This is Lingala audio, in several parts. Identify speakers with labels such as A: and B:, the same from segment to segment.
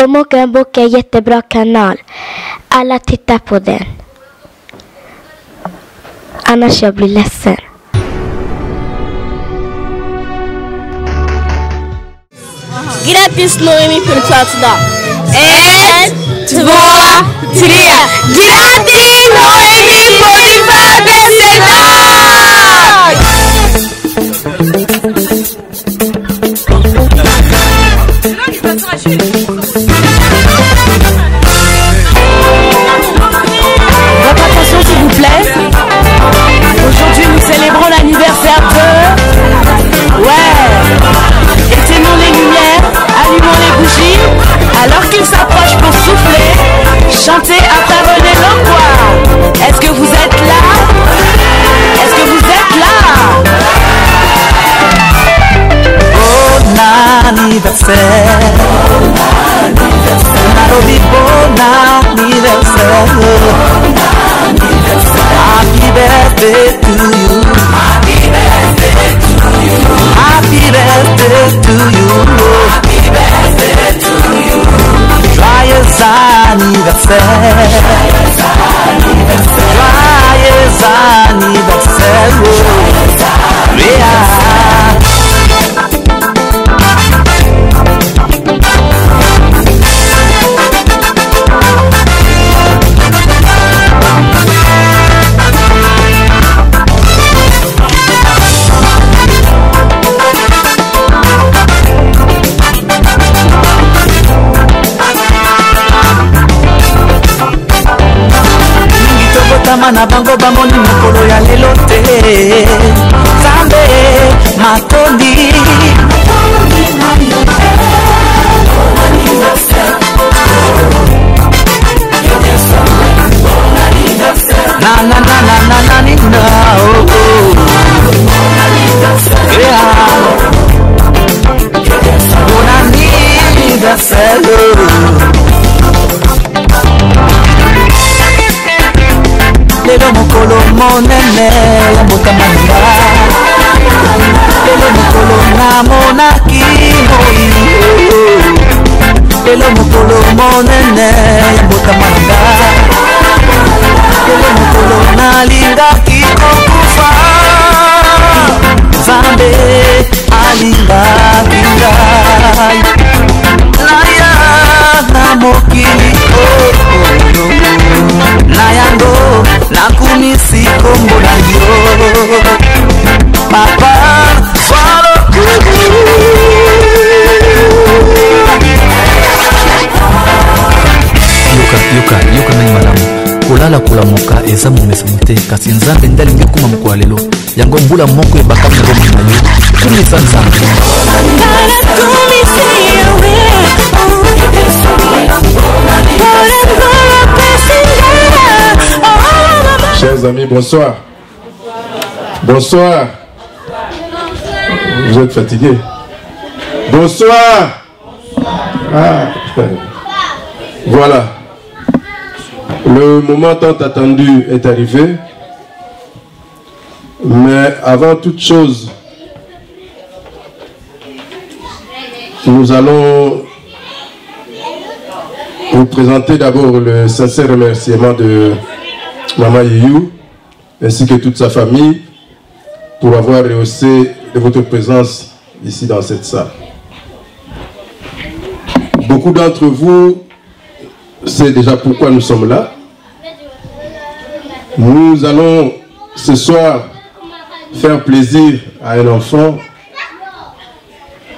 A: Bomogen Boke är jättebra kanal. Alla tittar på den. Annars jag blir ledsen.
B: Grattis Noemi för födelsedag! 1, 2, 3! Grattis Noemi på din födelsedag!
C: Votre attention s'il vous plaît. Aujourd'hui nous célébrons l'anniversaire de... Ouais. Éteignons les lumières, allumons les bougies. Alors qu'ils s'approchent pour souffler, chantez intervenez l'envoi. Est-ce que vous êtes là? Est-ce que vous êtes là?
D: Bon anniversaire, Nairobi, bon anniversaire. Happy birthday to you. Happy birthday to you. Happy birthday to you. Happy birthday to you. Joyeux anniversaire. Joyeux anniversaire. Joyeux anniversaire. Na bango bamoni mokolo ya lelo te Zambe matondi na na na na na na ni na oh bon anniversaire. Lelo mokolo monene ya mboka manga. Lelo mokolo namonaki moi. Lelo mokolo monene ya mboka manga. Lelo mokolo nalingaki kokufa. Nzambe alingaki ngai. Naya na mokili na yango nakumisi kombo na yo papa follow
E: yoka nai malamu kolala kolamuka eza momesano te kasi nzambe nde alingi kuma mokolo lelo yango mbula moko ebakami na bomoi na yo kumisa nzambe.
F: Chers amis, bonsoir. Bonsoir. Vous êtes fatigués? Bonsoir. Ah. Voilà. Le moment tant attendu est arrivé. Mais avant toute chose, nous allons vous présenter d'abord le sincère remerciement de Maman Yiyou ainsi que toute sa famille pour avoir rehaussé de votre présence ici dans cette salle. Beaucoup d'entre vous savent déjà pourquoi nous sommes là. Nous allons ce soir faire plaisir à un enfant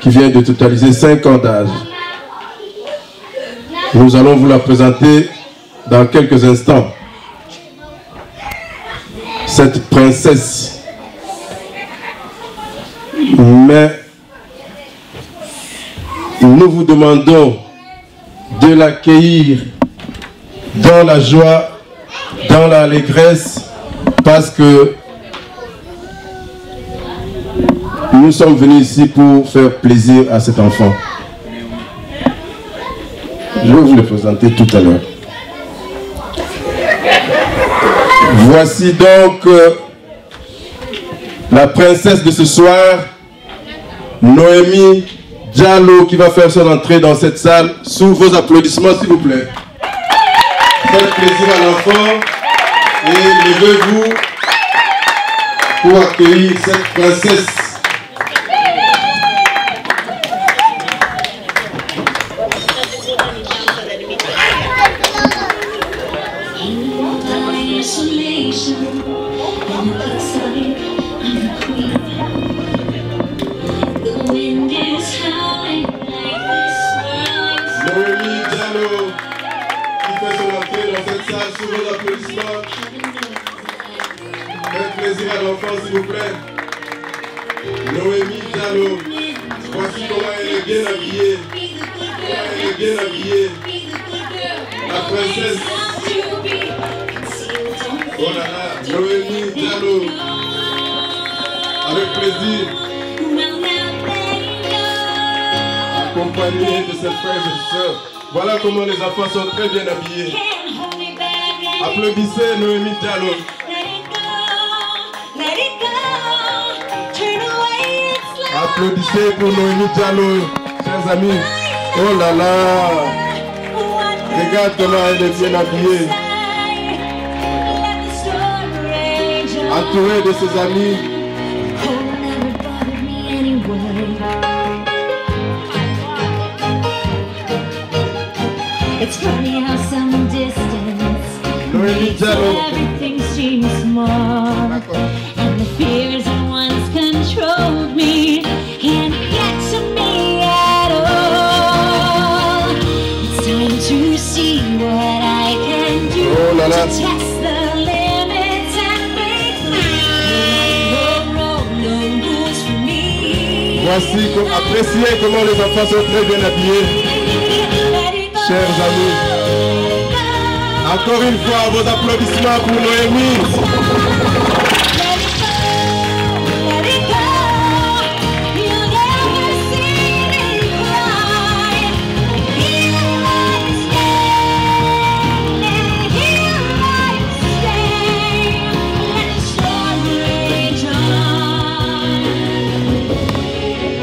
F: qui vient de totaliser 5 ans d'âge. Nous allons vous la présenter dans quelques instants. Cette princesse. Mais nous vous demandons de l'accueillir dans la joie, dans l'allégresse, parce que nous sommes venus ici pour faire plaisir à cet enfant. Je vais vous le présenter tout à l'heure. Voici donc la princesse de ce soir, Noémie Diallo qui va faire son entrée dans cette salle. Sous vos applaudissements, s'il vous plaît. Faites plaisir à l'enfant et levez-vous pour accueillir cette princesse. Plaisir à l'enfant, s'il vous plaît. Noémie Diallo, voici comment elle est bien habillée. Elle est bien habillée. La princesse. Oh là là, Noémie Diallo. Avec plaisir. Accompagnée de ses frères et sœurs. Voilà comment les enfants sont très bien habillés. Applaudissez Noémie Diallo. Applaudissez pour Noémie Diallo, chers amis. Oh là là, regarde comment elle est bien habillée. Entourée de ses amis. Noémie Diallo.
G: Me can't get to me at all. It's time to see what I can do to test the limits and break free. No rules for me.
F: Voici, appréciez comment les enfants sont très bien habillés. Chers amis, encore une fois vos applaudissements pour Noémie.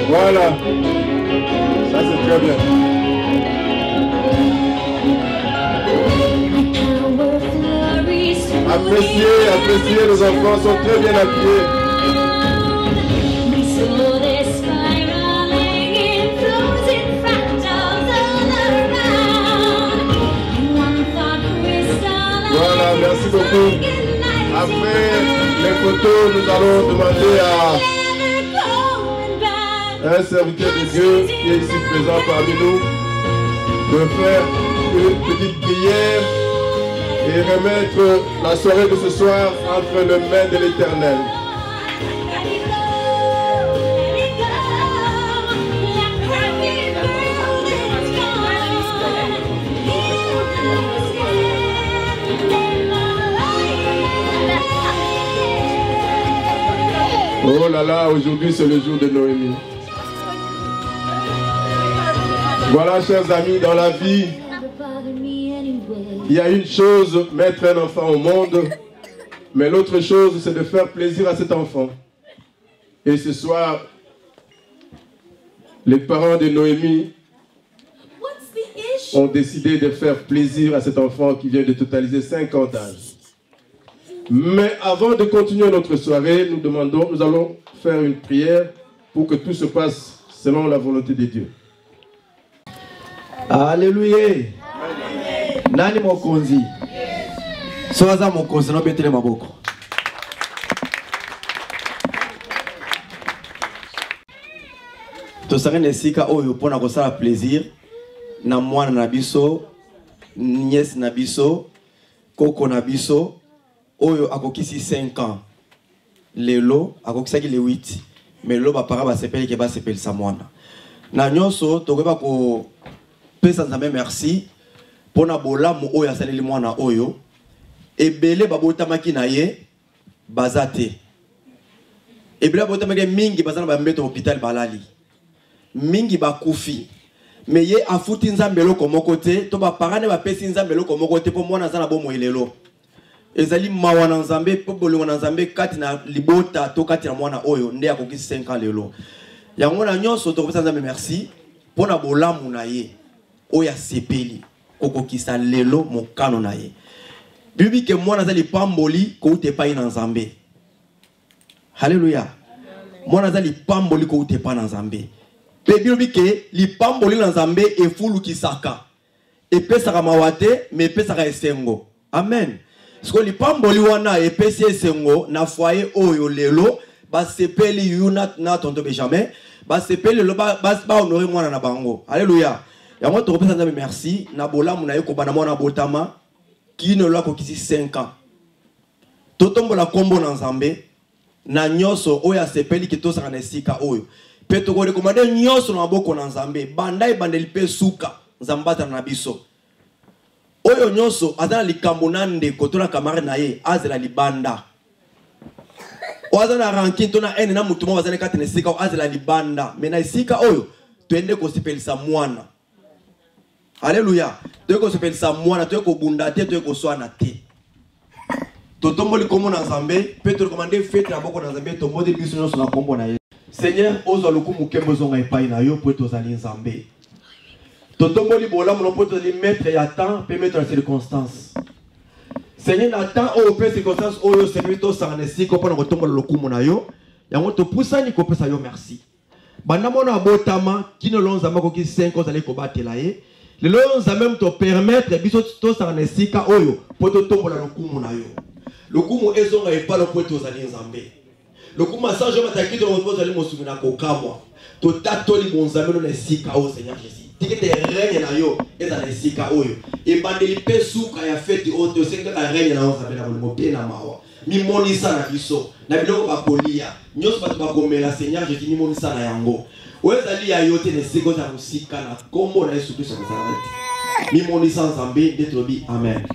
F: Voilà, ça c'est très bien. Appréciez, les enfants sont très bien habillés. Voilà, merci beaucoup. Après les photos, nous allons demander à un serviteur de Dieu qui est ici présent parmi nous de faire une petite prière et remettre la soirée de ce soir entre les mains de l'Éternel. Oh là là, aujourd'hui c'est le jour de Noémie. Voilà, chers amis, dans la vie, il y a une chose, mettre un enfant au monde, mais l'autre chose, c'est de faire plaisir à cet enfant. Et ce soir, les parents de Noémie ont décidé de faire plaisir à cet enfant qui vient de totaliser 5 ans d'âge. Mais avant de continuer notre soirée, nous allons faire une prière pour que tout se passe selon la volonté de Dieu.
H: Alléluia. Nani mokonzi. Soaza mokonzi no betele maboko. Tosaka nesika oyo pona kosala plaisir na mwana na biso, nièce na biso, koko na biso oyo akokisi 5 ans. Lelo akokisaki le 8. Mais lo ba para ba sepeli ke ba sepeli sa mwana. Na nyonso tokoba ko pesa nzambe merci pona bolamu oyo asaleli mwana oyo ebele babotamaki na ye bazate ebele babotamaki mingi bazana ba mbeto hôpital balali mingi bakufi mais ye afuti nzambe eloko moko te to ba parane ba pesi nzambe eloko moko te po mwana zana bomo elelo ezali mawa na nzambe po bolingo na nzambe kati na libota to kati na mwana oyo nde akokisi 5 ans lelo yango na nyonso tokopesa nzambe merci pona bolamu na ye oya sepeli koko kisa lelo mokano na ye bibi ke mwana za lipamboli ko ute pa ina nzambe. Haleluya. Mwana za lipamboli ko ute pa na nzambe. Pe bibi ke lipamboli na nzambe e fulu kisaka e pesaka mawate me pesaka esengo. Amen. Siko lipamboli wana e pesi esengo na foyer oyo lelo ba sepeli yuna na tonto Benjamin ba sepeli lo ba honorer mwana na bango. Haleluya. Ya moi to repesa nzambe merci na bolamu na ye ko bana mwana botama qui ne l'a kokisi 5 ans. Totombo la kombo na nzambe na nyoso oya sepeli kitosaka na esika oyo. Pe to ko rekomande nyoso na boko na nzambe bandai bandeli pe suka nzambata na biso. Oyo nyoso azana likambo nande kotola kamare na ye azela libanda. Oazana rankin tona ene na mutumo wazana katene sika azela libanda. Mena esika oyo tuende ko sepelisa mwana. Alléluia. Tu es qu'on s'appelle ça moi, tu es qu'on bundate, tu es qu'on soit naté. Totombo li komo na Zambé, peut te recommander fête la boko na Zambé, tombo de biso sur la kombo na ye. Seigneur, ozo lukumu kembo zonga epai na yo pour to zali Zambé. Totombo li bola mon pour te li mettre ya temps, peut mettre en circonstance. Seigneur, na temps au peu circonstance oyo c'est to sanesi ko pona ko tombo lukumu na yo. Yango to poussa ni ko pesa yo merci. Banda mona botama kino lonza mako ki 5 ans aller ko batela ye. Les gens même te permettre biso to sanesika oyo poto tombola lokumu na yo. Lokumu ezonga epa lo poto zali nzambe. Lokumu asanjo mataki to poto zali mosumu na kokamwa. To tatoli bonzamelo na sika o Seigneur Jésus. Tikete règne na yo eza na sika oyo. E bandeli pe suka ya fête oto senga la règne na nzambe na mo pe na mawa. Mi monisa na biso. Na biloko ba kolia. Nyoso bato ba komela Seigneur Jésus ni monisa na yango. Wezali ya yote ne siko za musika na kombo na Yesu Kristo Nazareth. Mi monisa nzambe detrobi amen.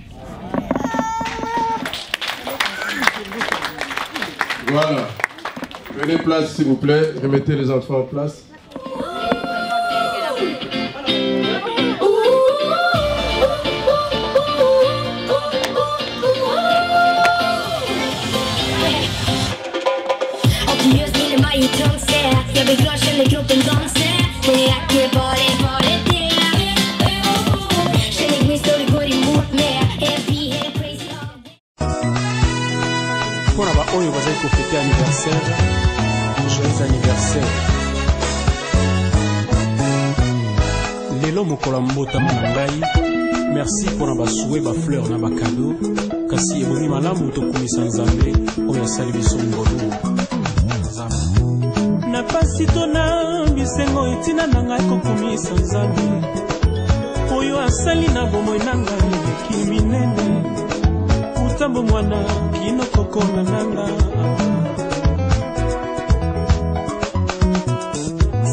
F: Voilà. Prenez place s'il vous plaît, remettez les enfants en place.
G: Jag blir glad, känner kroppen danser. Det är inte bara det. Känner min story går emot mig. Happy, helt crazy all day.
I: Pour la bas, on va fêter anniversaire. Joyeux anniversaire. Lelo mokola mbota manangai. Merci pour la souhait, ba fleur na ba cadeau. Kasi eboni malamu to kumisa nzambe. Oya sali bisongolo. Na pasito na bisengo etina nanga kokumisa nzambe oyo asali na bomo nanga kiminene utambo mwana kino kokona nanga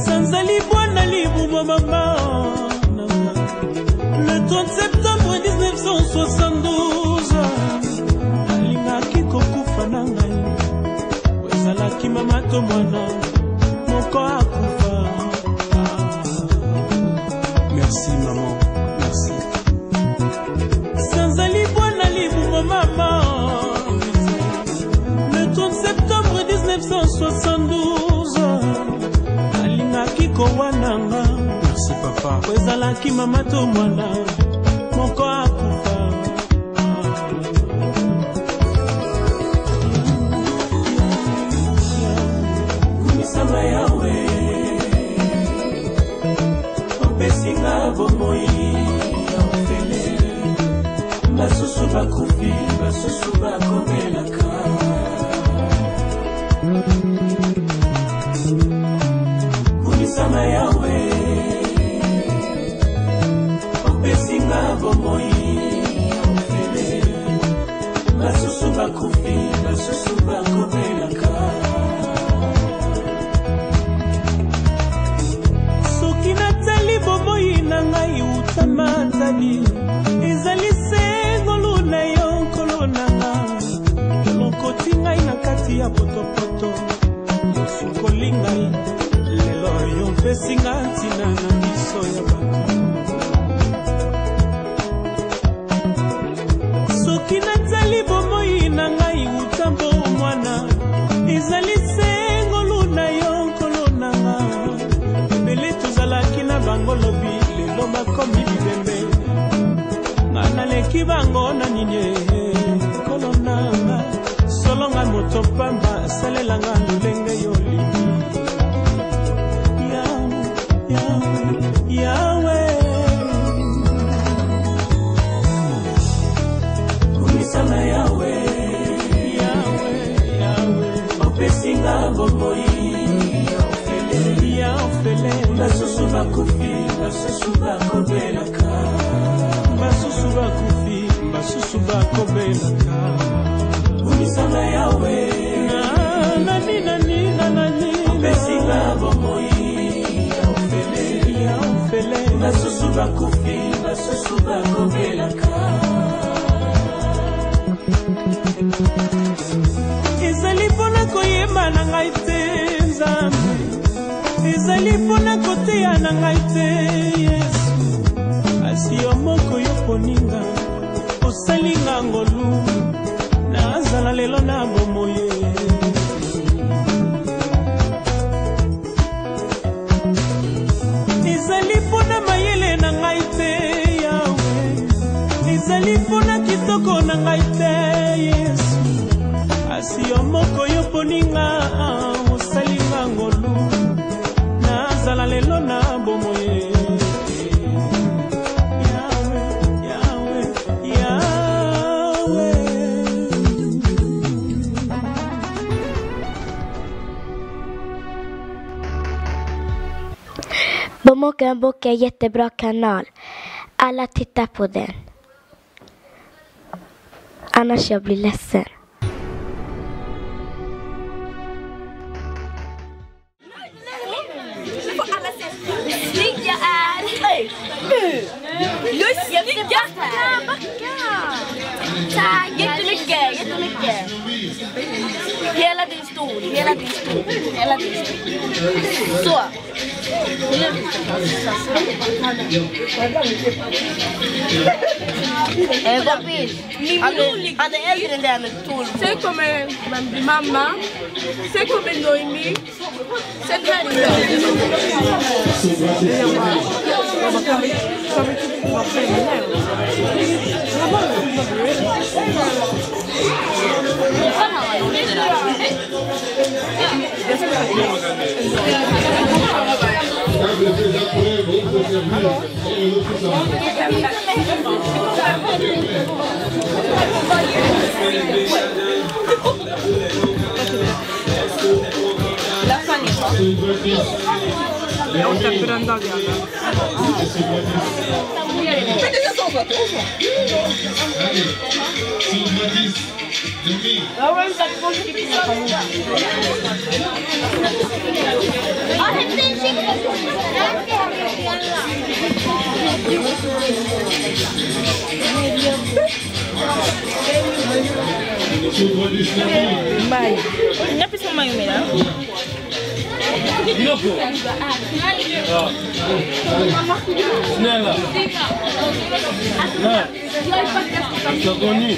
I: sanzali bwana libuba mama le 30 septembre 1972 alingaki kokufa nanga wezalaki mama to mwana. Merci maman, merci. Sanzali bwana libumo mama. Le 30 septembre 1972 alingaki kowananga. Merci papa. Wezalaki mama to mwana moko akufa. Kumisama yawe Opesinga bomoi yaofele Basusu bakufi, basusu bakomelaka Kumisama yawe Opesinga bomoi yaofele Basusu bakufi, basusu bakomelaka Bomoi na ngai utama nzali ezali sengolo na yo nkolo na nga lokoti ngai na kati ya potopoto yosukoli ngai lelo yo mpesi nga ntina na miso ya bato soki nazali bomoi na ngai utambo mwana ezali sengolo na yo nkolo na nga ebele tozalaki na banga bakomi bibembe ngana leki bango na nini kolonanga solonga moto pamba salelanga lulenge yoli Yahweh kumisana Yahweh opesinga bomoi ofele basusu bakufi basusu bakobelaka basusu bakufi basusu bakobelaka kumisana Yahweh nani opesinga bomoi ofele basusu bakufi basusu bakobelaka ezali mpona koyemba na ngai te Nzambe ezali mpona koteya na ngai te Yesu asi yo moko yo poninga osalinga ngolu nazala lelo na bomoye ezali mpona mayele na ngai te Yawe ezali mpona kitoko na ngai te Yesu asi yo moko yo poninga osalinga ngolu nazala lelo na bomoye
A: Bomoka Boka är jättebra kanal. Alla tittar på den. Annars jag blir ledsen.
B: Snygg jag är! Lustig här! Tack! Jättemycket! Hela din stol. Så! Han är äldre än den 12. Sen kommer mamma. Sen kommer Noemi. Sen här är
C: Bye. Ngapi sama yung mera?
I: Diopo. Snella. Na. Sogoni.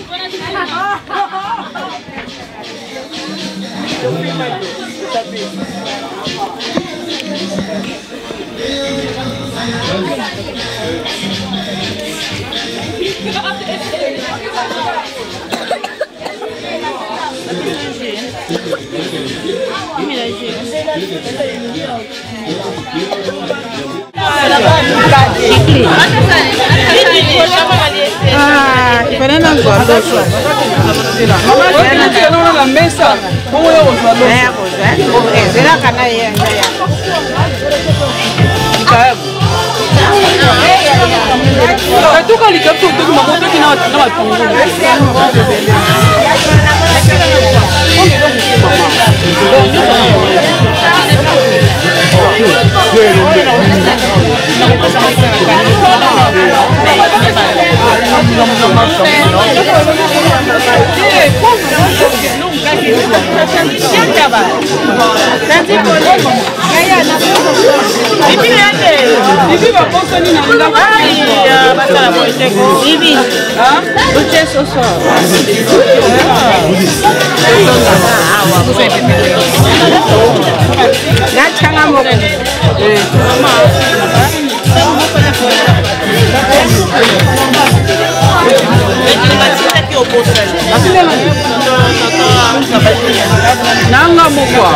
J: Nanga mokwa.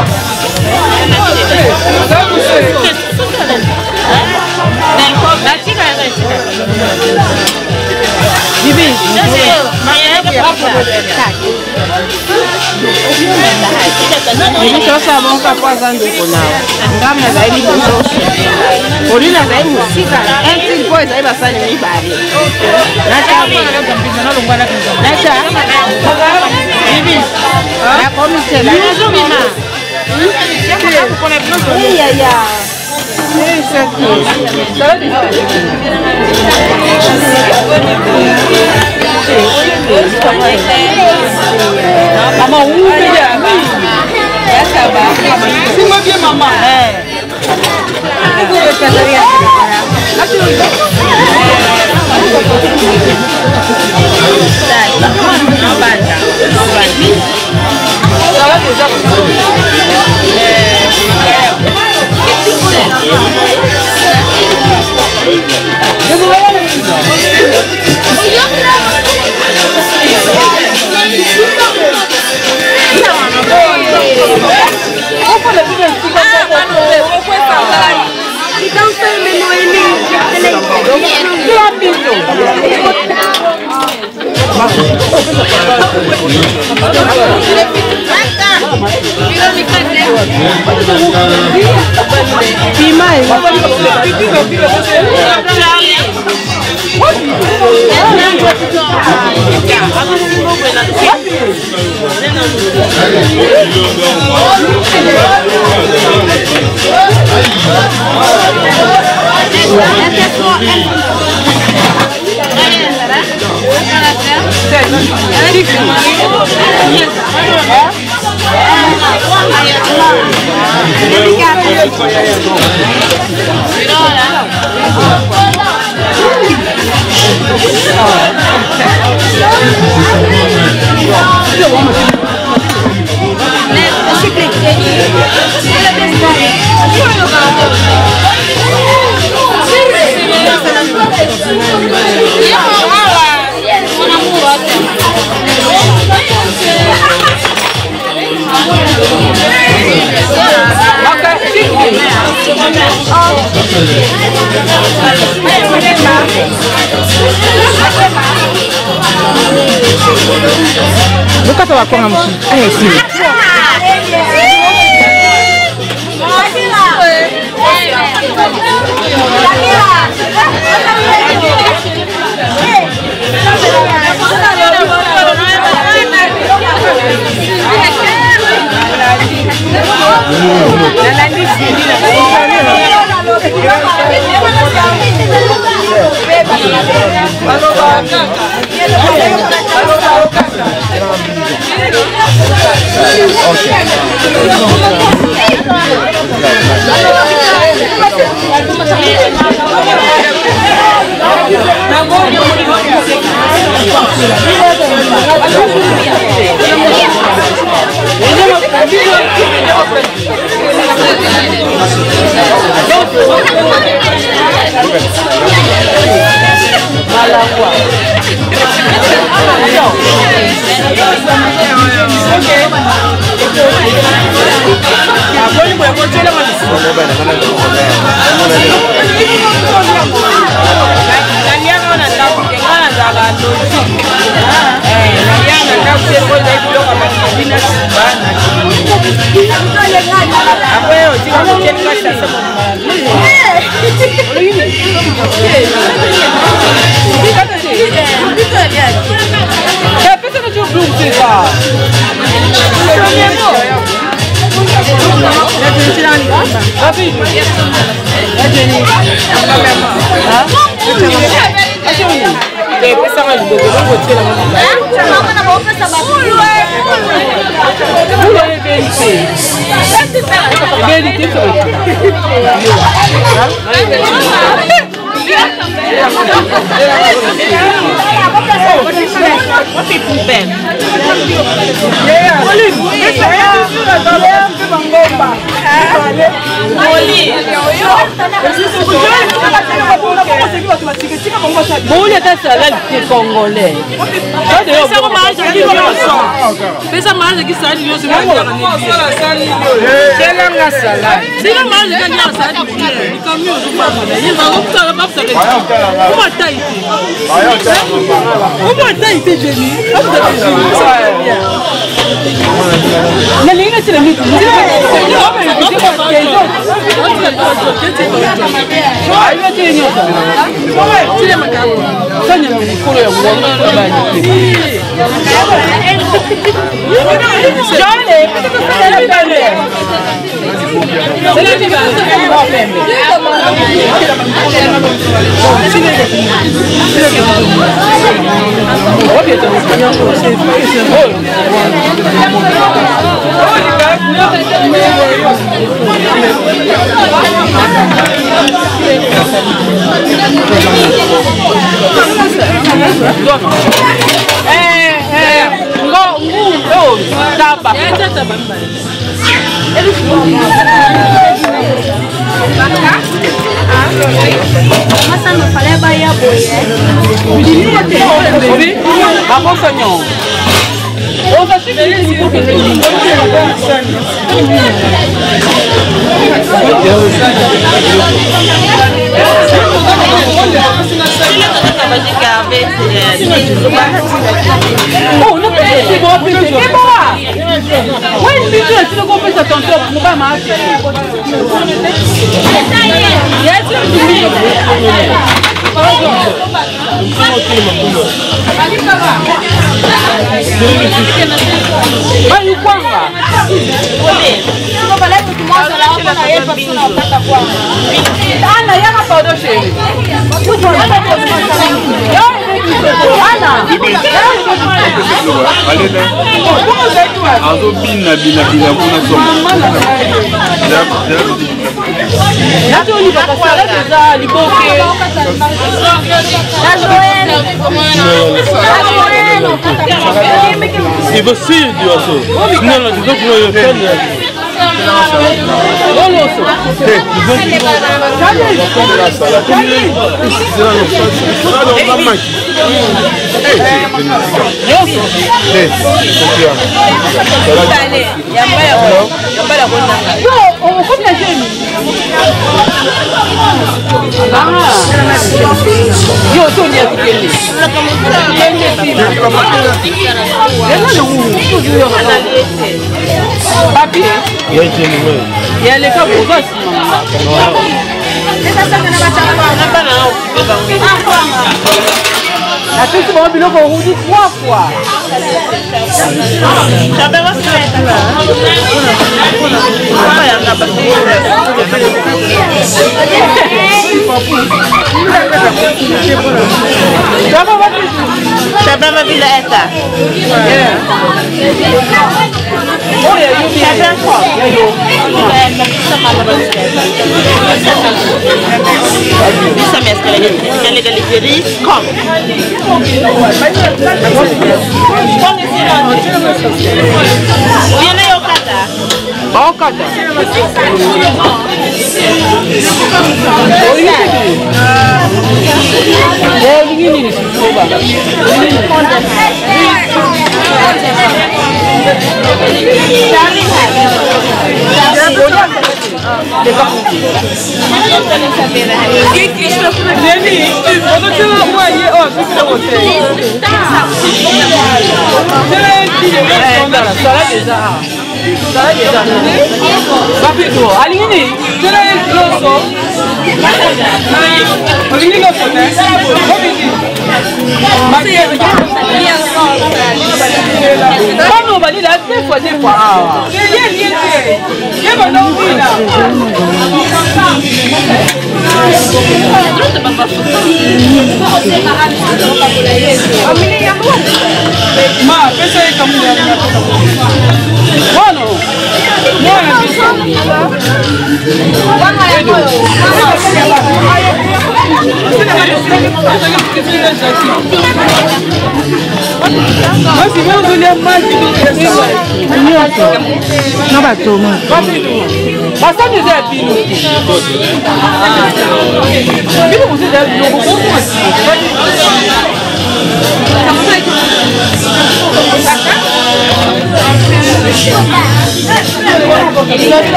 J: Bibi, sasa bonka kwanza ndoko nao. Ngamna zaidi kuzoshi. Olina zaidi musika. Enti boy zaidi basani mibali. Nacha. Bibi. Na komite la. Iya ya. Mama uya. Sima bien mama. Buka tu aku ngamuk. Sini.
C: Bon, il y a des salades congolais.
B: Pesa maji kisali yote mwana
C: c'est la salade.
B: Sina maji kani ya saladi ni kama hiyo tupata. Yinga ngokutaka babusaka. Kuma taiti. Kuma taiti jeni.
C: Na linga sile mtu.
K: Il veut si il dit ça. Non, non, disons que le fait.
C: La fille qui m'a mis le rouge 3 fois.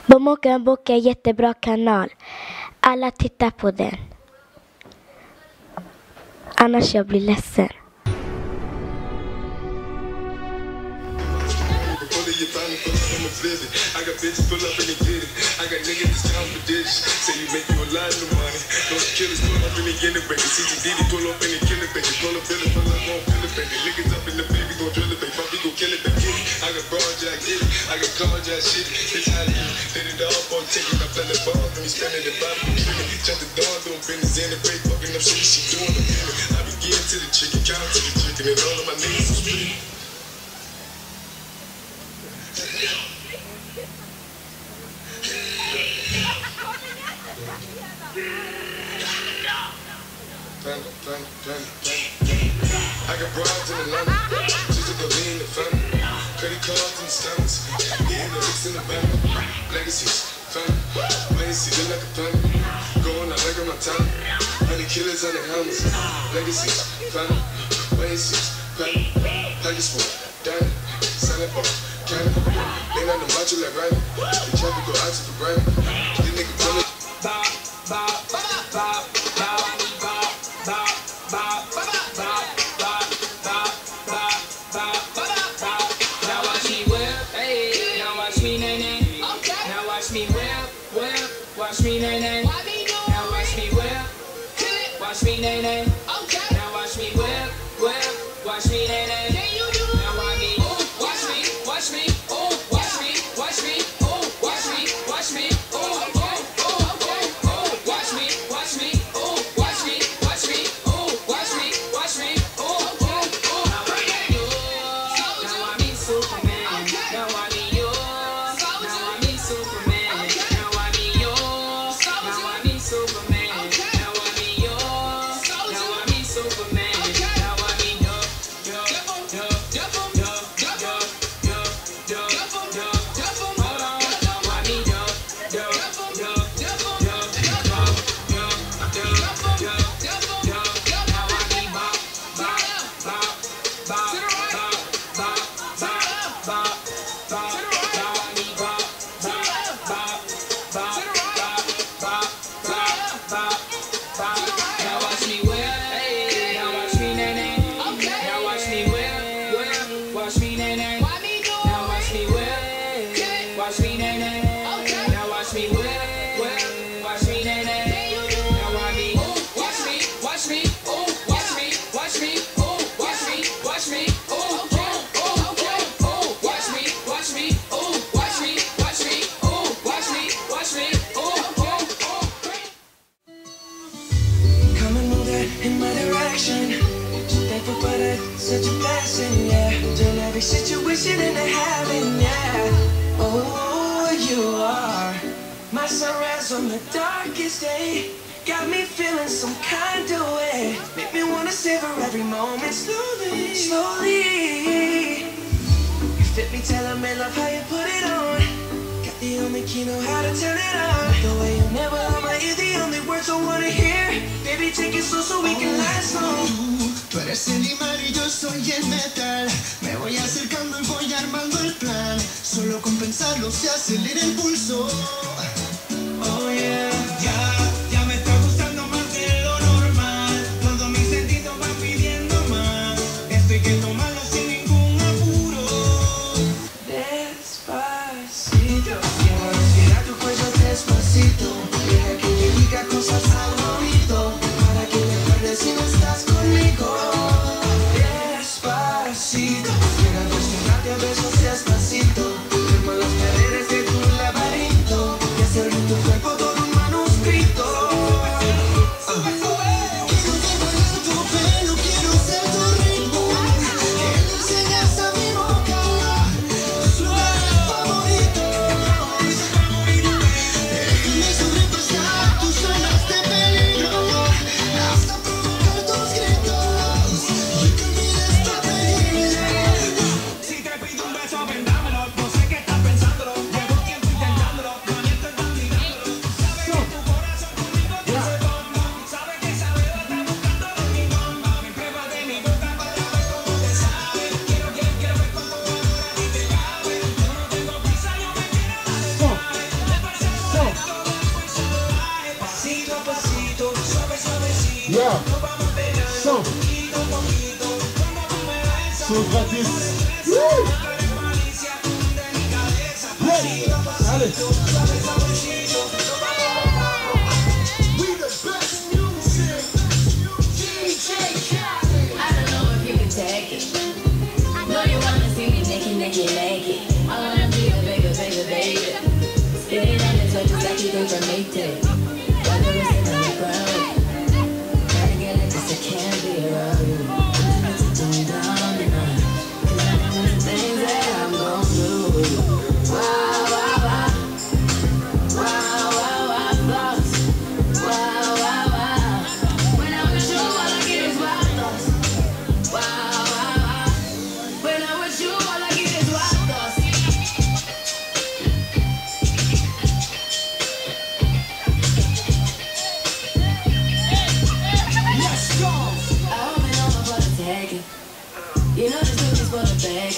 A: Bomokenbock är en jättebra kanal. Alla tittar på den. Annars jag blir ledsen.
L: I got bitches pull up and they get it. I got niggas that's time for this. Say you make you a lot of money. Those killers pull up and they get it, baby. CGD pull up and they kill it, baby. Pull up, fill it, pull up, won't fill it, baby. Niggas up in the baby, gon' drill it, baby. Bobby gon' kill it, baby. I got broad jack, get it. I got car jack, shit. It's how you hit it off on ticket. I play the ball, then we spending the bottom of the Jump the dog, doing business in the break, fucking up shit. She doing the feeling. I be getting to the chicken, count to the chicken, and all of my niggas is split. I got broads in the London, just to go lean the family. Credit cards and stamps, getting the licks in the bank. Legacies, family, legacy, look like a family. Going out like on my time, honey killers on the helmets. Legacies, family, legacies, family. Package full, Danny, selling for candy. They not the macho like Randy. The traffic go out to the brand. These niggas tell it.
M: Watch me, nay, nay. Now watch me whip. Watch me, nay, nay. Now watch me whip, whip. Watch me, nay, nay. Now watch me. Watch me, watch me. Oh, watch me, watch me. Oh, watch me, watch me. Oh, oh, oh, oh, oh. Watch me, watch me. Oh, watch me, watch me. Oh, watch me, watch me. Oh, oh, oh. Now I be yours. Now I be Superman. Now I be yours. Now I be Superman. Now I be yours. Now I be Superman. Now I be yours. Now I be Superman. Now I be yo, yo, yo, yo, yo, yo, yo, yo, yo. Hold on. Now I be yo, yo, yo, yo, yo, yo, yo, yo. Now I be bop, bop, bop, bop, bop, bop, bop, bop. Now I be bop, bop, bop, bop, bop, bop, bop, bop. Now watch me whip, hey. Now watch me nay nay. Now watch me whip, whip. Watch me nay nay. Now watch me whip, watch me nay nay. Now watch me whip, whip. Watch me nay nay. Now watch me, watch me, watch me. Oh, watch me, watch me. Oh, watch me, watch me. Oh, oh, oh, oh, oh. Watch me, watch me. Oh, watch me, watch me. Oh, watch me, watch me. Oh, oh, oh.
N: Come and move that in my direction. So thankful for that, such a blessing, yeah. Turn every situation into heaven, yeah. Oh, you are my sunrise on the darkest day. Got me feeling some kind of way. Make me wanna savor every moment slowly, slowly. You fit me, tell me love how you put it on. Got the only key, know how to turn it on. The way you never lie my ear, the only words I wanna hear. Baby, take it slow so we can last long.
O: Tú eres el imán y yo soy el metal. Me voy acercando y voy armando el plan. Solo con pensarlo se acelera el pulso.
N: cosas al oído para que te acuerdes si no estás conmigo. Despacito, quiero acostumbrarte a besos despacito. Firma las paredes de tu laberinto y hacer de tu cuerpo todo un manuscrito.
P: Son gratis. Allez.
Q: You know this movie's for the bag.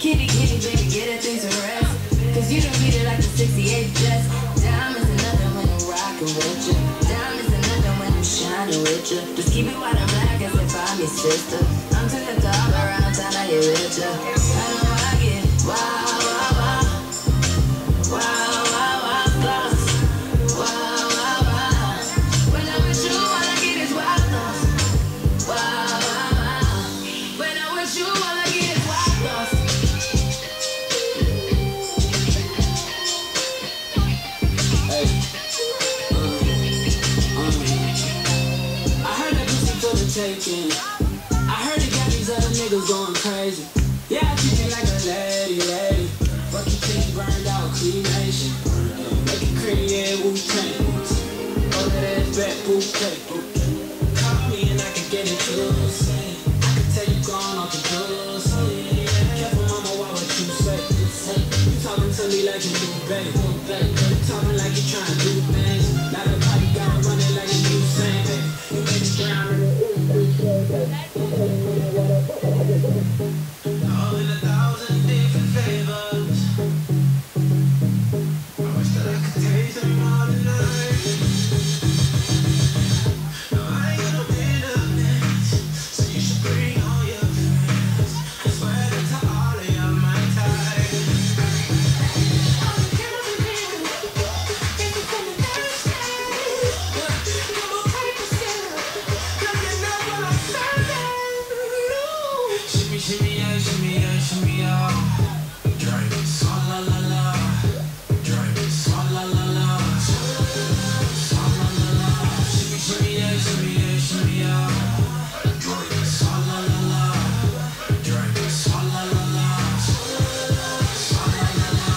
Q: Kitty, kitty, baby, get her things to rest. Cause you done beat it like the 68 Jets. Diamonds and nothing when I'm rockin' with you. Diamonds and nothing when I'm shining with you. Just keep it white and black as if I'm your sister. I'm too hip to hop around town, I get richer. I know I get wow, wow, wow. Wow, wow, wow, thoughts. Wow, wow, wow. When I'm with you, all I get is wild thoughts. Wow, wow, wow. When I'm with you, all I get is wild thoughts.
M: Hey. I heard that pussy for the taking. I heard it got these other niggas going crazy. Yeah, I treat you like a lady, lady. Fuck your teeth burned out, cremation. Make it cream, yeah, Wu-Tang. Oh, that ass back, bouquet. Call me and I can get it to the same. I can tell you gone off the drugs. Careful, mama, why what you say? You talking to me like you do, babe. You talking like you trying to do things. Now the party gotta run it like you saying. You make it drown in the all in 1,000 different flavors. I wish that I could taste them all tonight. No, I ain't gonna be enough, so you should bring all your friends. I swear that to all of y'all my type. Shimmy, shimmy, yeah, shimmy, yeah, shimmy, yeah. Drive it, swalla la la. Drive it, swalla la la. Swalla la la. Shimmy, shimmy, yeah, shimmy, yeah, shimmy, yeah. Drive it, swalla la la. Drive it, swalla la la. Swalla la la.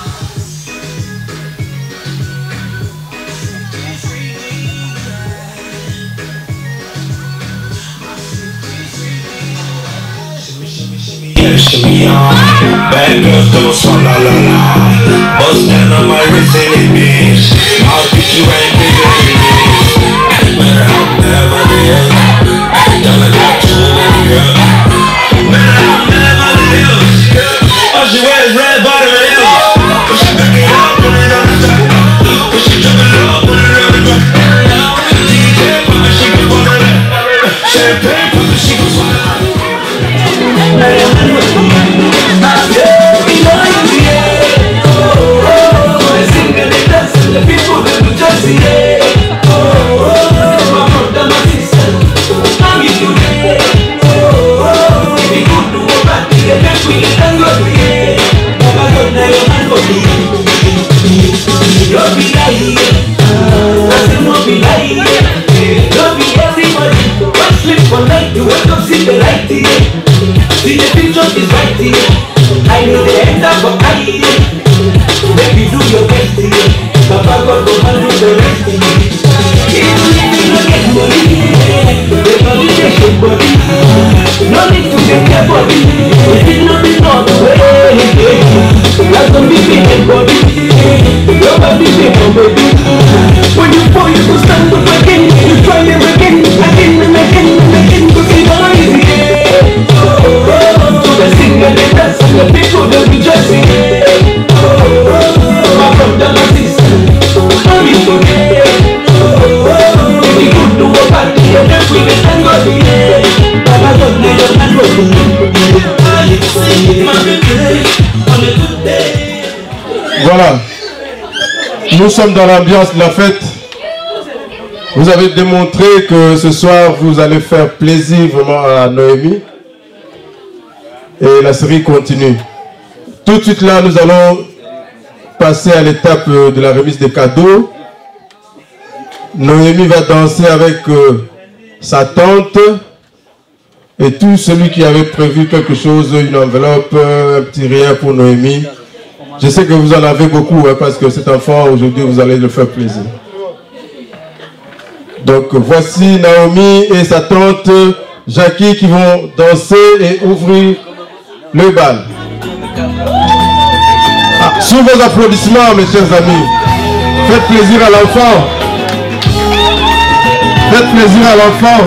R: Shimmy on, bad girls don't swallow la la. Bust down on my wrist and it bitch. I'll beat you right bigger than this. Matter how Beverly Hills, y'all got you in here. Matter how Beverly Hills, all she wears red bottom heels. Push it back it up, put it on the top. Push it drop it low, put it on the ground. DJ pop it, she can follow that. Champagne pop it, she can swallow that. The people that do just
F: Voilà, nous sommes dans l'ambiance de la fête. Vous avez démontré que ce soir vous allez faire plaisir vraiment à Noémie. Et la série continue. Tout de suite là, nous allons passer à l'étape de la remise des cadeaux. Noémie va danser avec sa tante. Et tout celui qui avait prévu quelque chose, une enveloppe, un petit rien pour Noémie. Je sais que vous en avez beaucoup, hein, parce que cet enfant, aujourd'hui, vous allez le faire plaisir. Donc, voici Naomi et sa tante Jackie qui vont danser et ouvrir le bal. Ah, sous vos applaudissements, mes chers amis. Faites plaisir à l'enfant. Faites plaisir à l'enfant.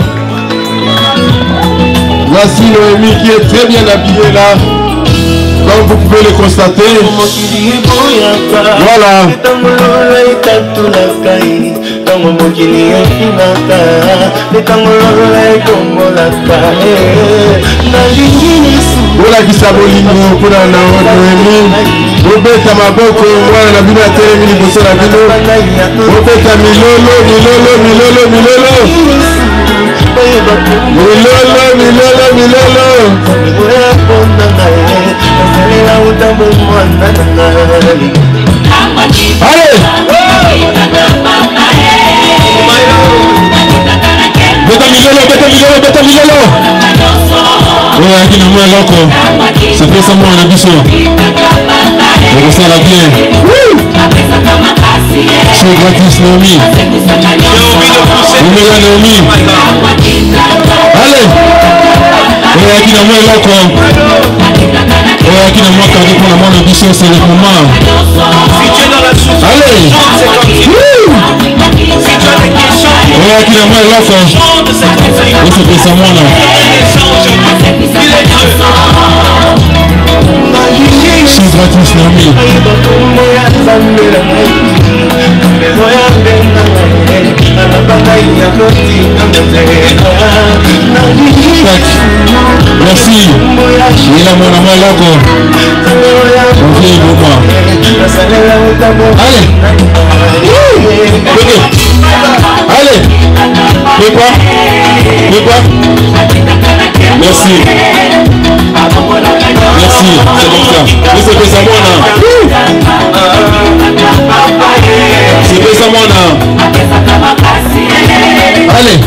F: Voici Noémie qui est très bien habillée là. Comme vous pouvez le constater. Voilà. Voilà qui s'abolingo pour la Noémie. Robeta maboko mwana na bino atelemi liboso na bino. Robeta milolo milolo milolo milolo. Milolo milolo milolo. Allez! Beta milolo. Ouais, qui nous met loco. C'est fait ça moi on a dit ça. On ça la bien. C'est gratis Naomi. Naomi. Allez. Ouais, qui nous met loco. Ouais, qui nous met quand on a moins de bichon c'est le moment. Allez. Ouais, qui nous met loco. Et c'est fait ça moi là. C'est gratis Naomi. Merci. Il a mon amour loco. On vient pour moi. Allez. Allez. Fais quoi? Fais quoi? Merci. Merci. C'est comme ça. C'est que ça mon. C'est que ça mon. Allez.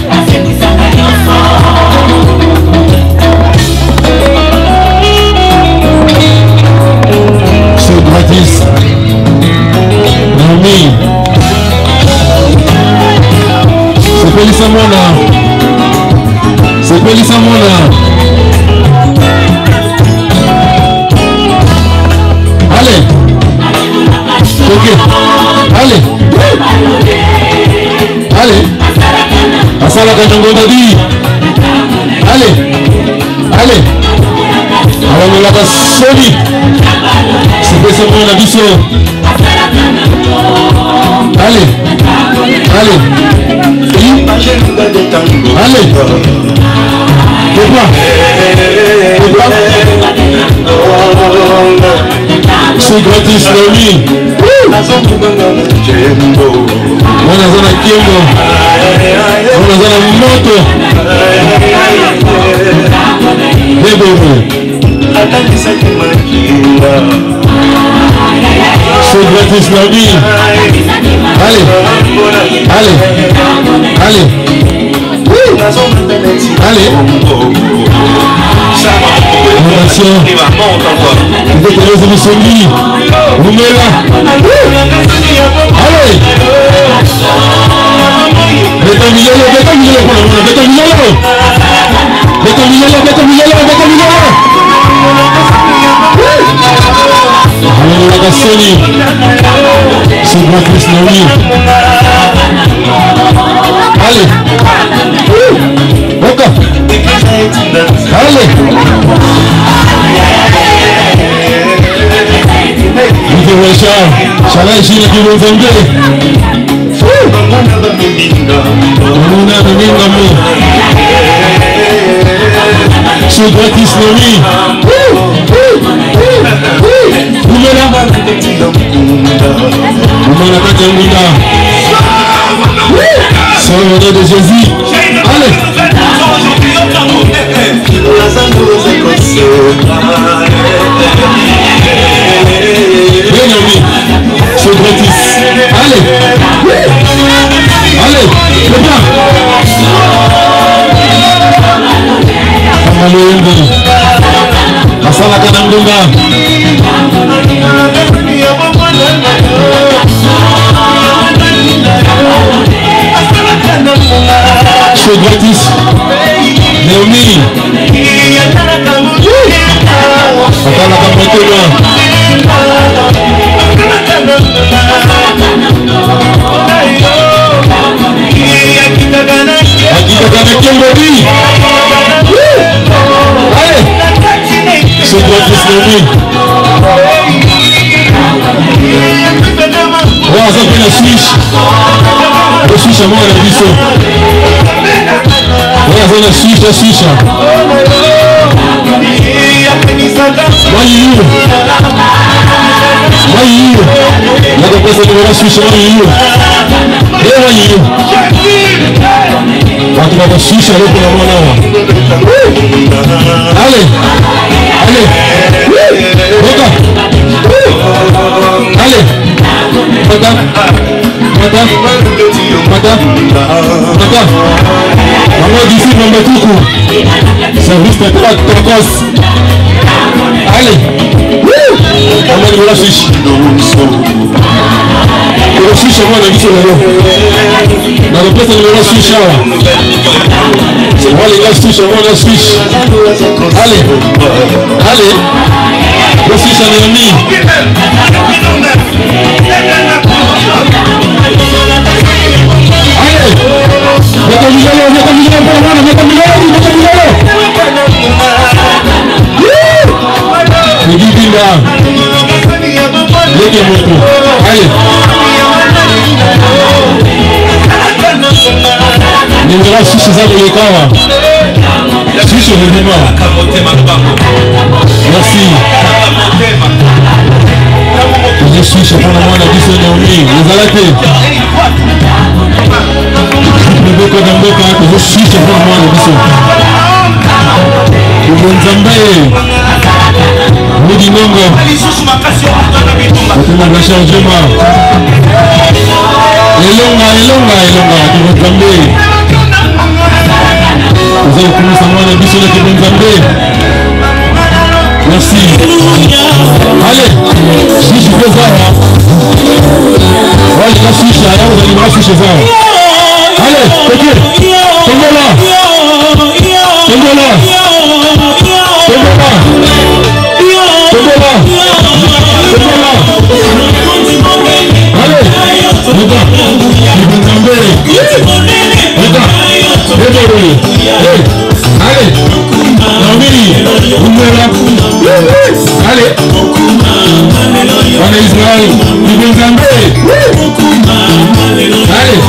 F: C'est gratis. Naomi. C'est Pélissa Mona. C'est Pélissa Mona. Allez. Ok. Allez. Allez. Asala Kanyangonda di. Allez. Allez. Alors la soli. C'est Pélissa Mona biso. Allez. Allez. Allez. Pourquoi? Pourquoi? C'est gratis Naomi. On a zana kiembo. On a zana moto. Bébé. C'est gratis la vie. Allez. Allez. Allez. Oui. Allez. Attention. Vous êtes les émissions. Vous mettez là. Allez. Mettez un million. Alors la Gassoni, c'est gratis la vie. Allez. Ok. Allez. Vous devez Charles ici qui vous vendez. C'est gratis la vie. C'est le nom de Jésus. Allez. Bien ami, c'est gratis. Allez. Allez, le bien. Asala kanandunga. C'est gratis. Naomi. Asala kanandunga. Allez. C'est gratis Naomi. On va faire la Suisse. La Suisse à moi la biseau. On va faire la Suisse. La dépense de la Suisse, la Suisse, allez. Maman d'ici, maman coucou. Service de droite, Tocos. Allez. Maman de la Suisse. La Suisse, moi, la vie sur le lot. Dans le place de la Suisse, c'est moi les gars Suisse, moi la Suisse. Allez. La Suisse, un ami. Allez. Ningera sisi za kulekawa. Sisi ndio. Merci. Je suis chez pour moi la vision de lui. Vous allez je suis chez pour moi la vision. Munzambe. Mudi Nongo. Vous m'avez changé moi. Elonga, Munzambe. Vous avez commencé à moi la vision de Munzambe. Merci. Allez, si je fais ça. Ouais, je suis chez vous allez voir si je fais ça. Allez, ok. Tombez là. Allez, allez, on est Israël, du Benzambé. Allez, allez,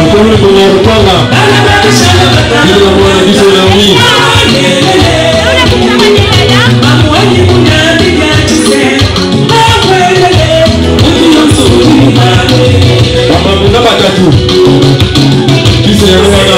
F: Mkono kwenye rupanga. Ndio mwana biso na mimi. Baba kuna batatu. Biso ya rupanga.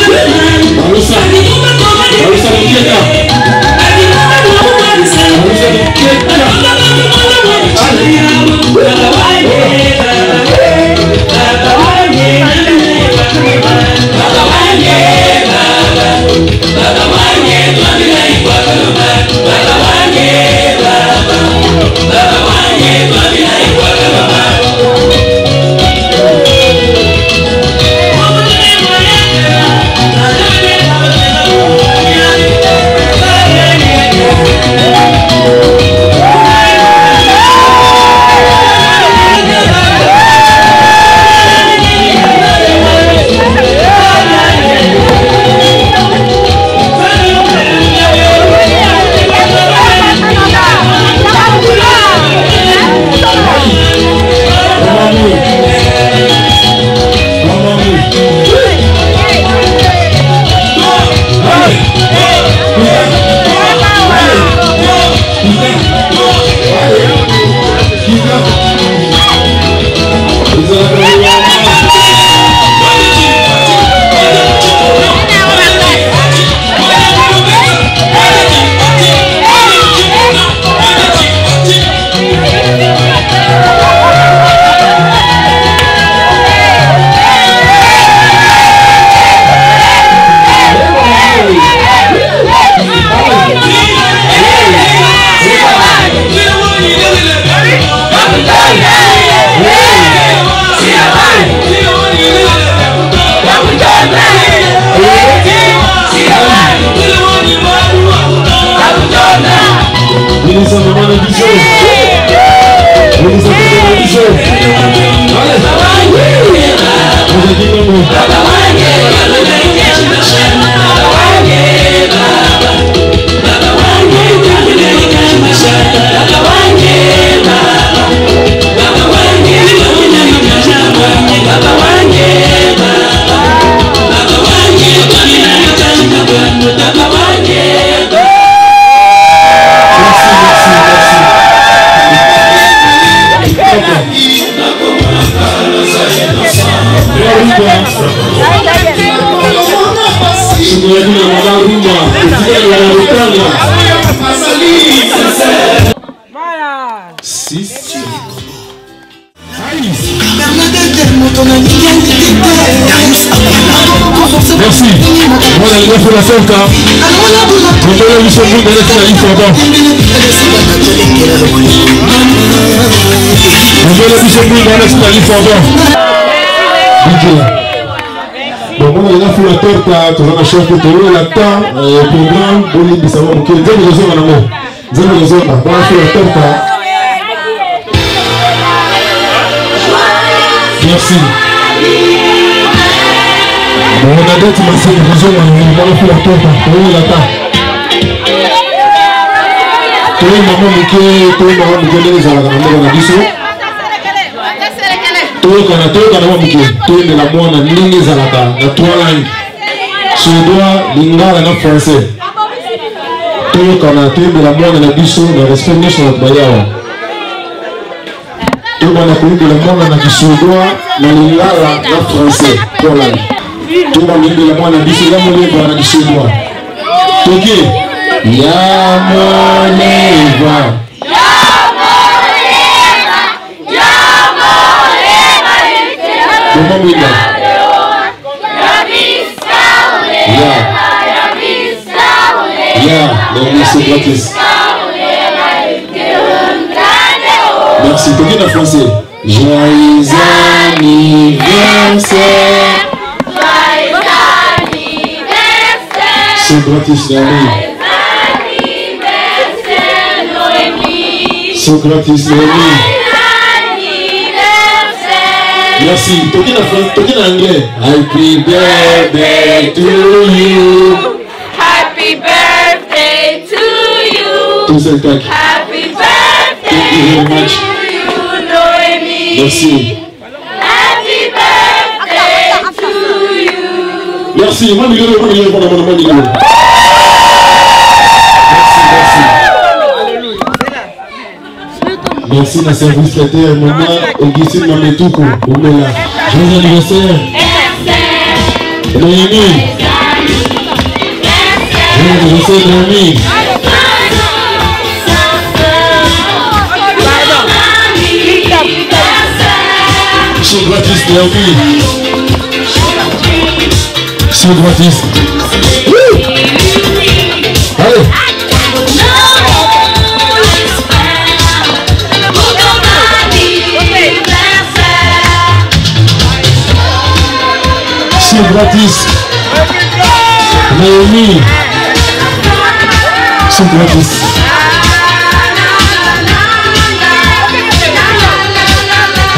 R: Allez!
F: Merci. Voilà, il faut la faire. Bon, on a fait la torta, tu as la chance de te rouler la temps, programme, bon, il savoir que vous avez raison, madame. Vous avez raison, on a fait la torta. Merci. Bon, on a d'autres, mais c'est raison, on a fait la torta, tu as rouler la temps. Tu as maman, les alagans, toyokana mwa moke toyembela mwana ndenge ezalaka na 3 langue suédois lingala na français toyokana toyembela mwana na biso na respect nyonso na bayawa tobana koyembela mwana na kisuédois na lingala na français 3 langue tobana koyembela mwana na biso ya moleva na kisuédois toke ya moleva. Comment Winda? C'est gratis. Merci, t'es en français. Joyeux anniversaire. C'est gratis, Noémie. C'est gratis, Noémie. Merci. Toquez en anglais. Happy birthday to you.
B: Happy birthday to you.
F: Tout seul tac.
B: Happy birthday to you, Noémie.
F: Merci.
B: Happy birthday to you.
F: Merci. Moi, merci na service traiteur maman Augustine Mametouko Oumela. Joyeux anniversaire. Noémie. Joyeux anniversaire Noémie. C'est gratis Noémie. C'est gratis. Allez. C'est gratis. Noémie. C'est gratis.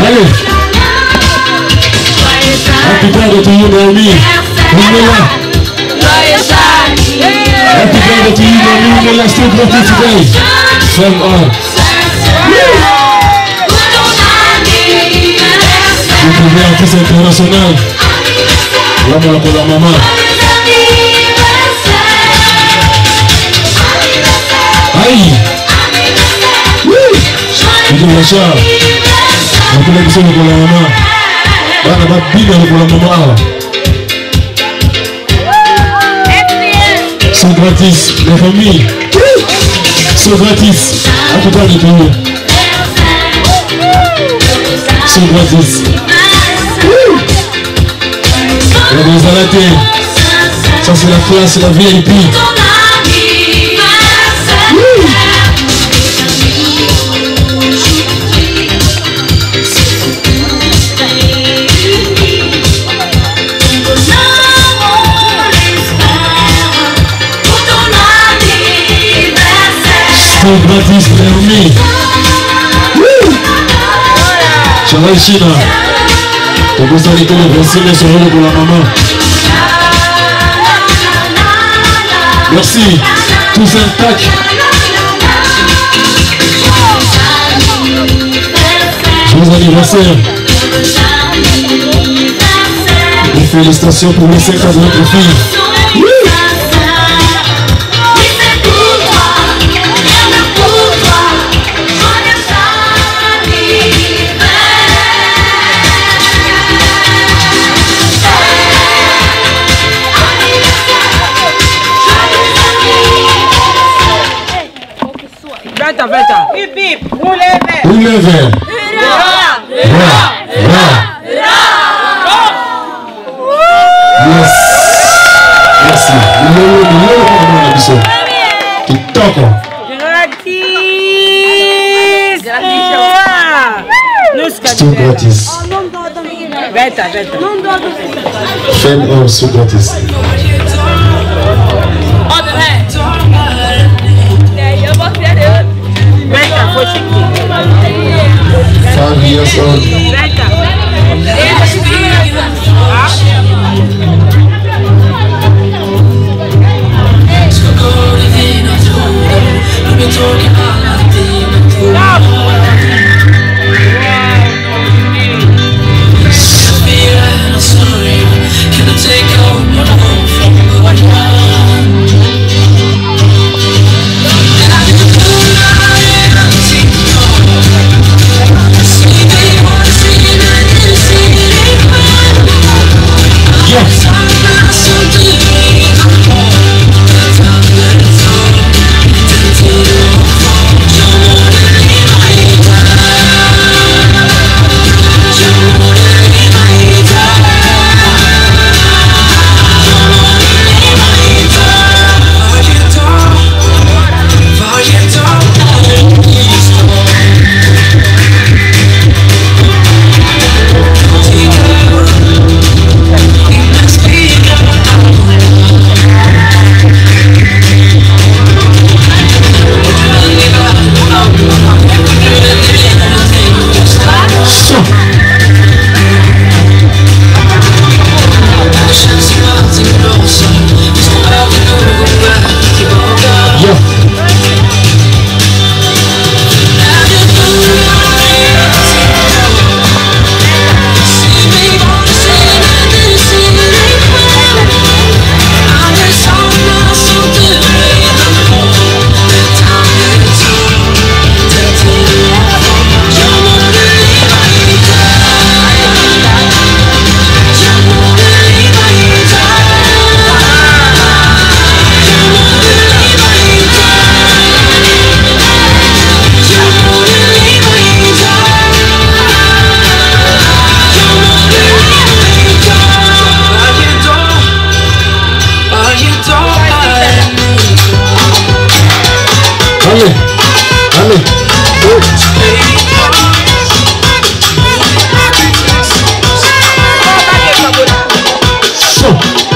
F: Allez. Happy birthday to you, Noémie. Happy birthday to you, Noémie. C'est gratis today. From all. Vous pouvez artiste international. L'amour pour la maman. Aïe. Oui. Je dis chat. On peut l'aider pour la maman. On va bien pour la maman. C'est gratis. Les familles. C'est gratis. À tout à l'heure. C'est gratis. La Bézalaté, ça c'est la classe, la VIP. C'est gratis, Noémie. Chaval China. On peut s'arrêter les 25 000 € pour la maman. Merci. Tous un tac. Joyeux anniversaire. Et félicitations pour les 5 ans de notre fille. Oui, le vert. Yes. Merci. Kitoko. C'est gratis. Femme homme, c'est gratis. 5 years old.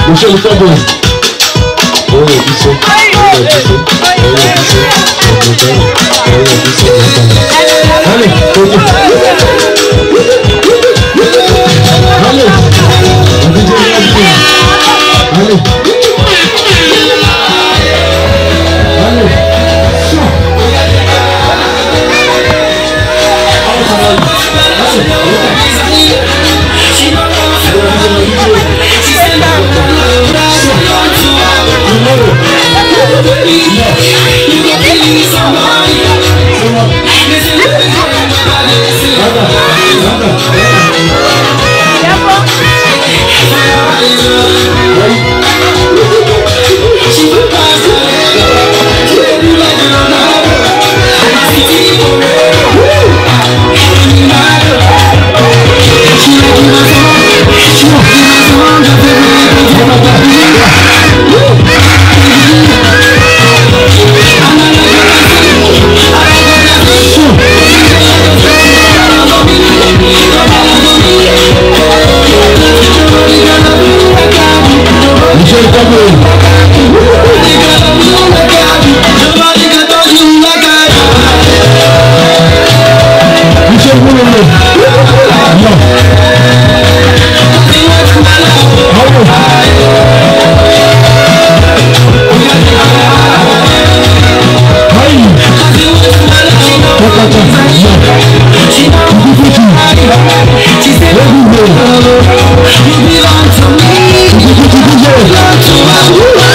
F: Michel Cabo. You belong to me.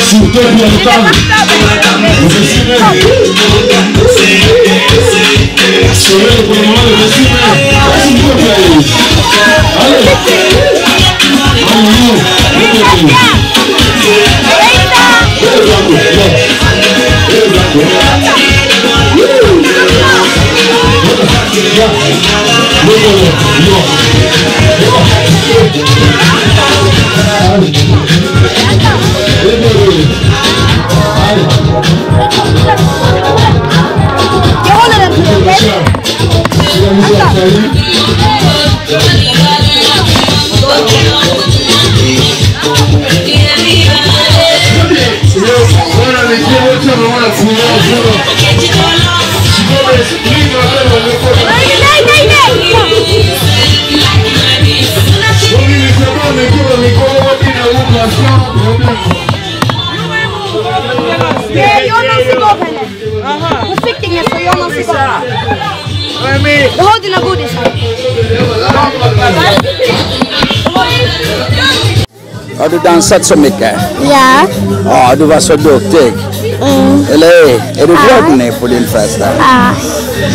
R: Si usted es bien
L: Soleil pour le moment de Messi, s'il vous plaît. Allez.
S: Har du dansat så mycket?
A: Ja.
S: Ja, du var så duktig. Eller är du glad nu på din fest?
A: Ja.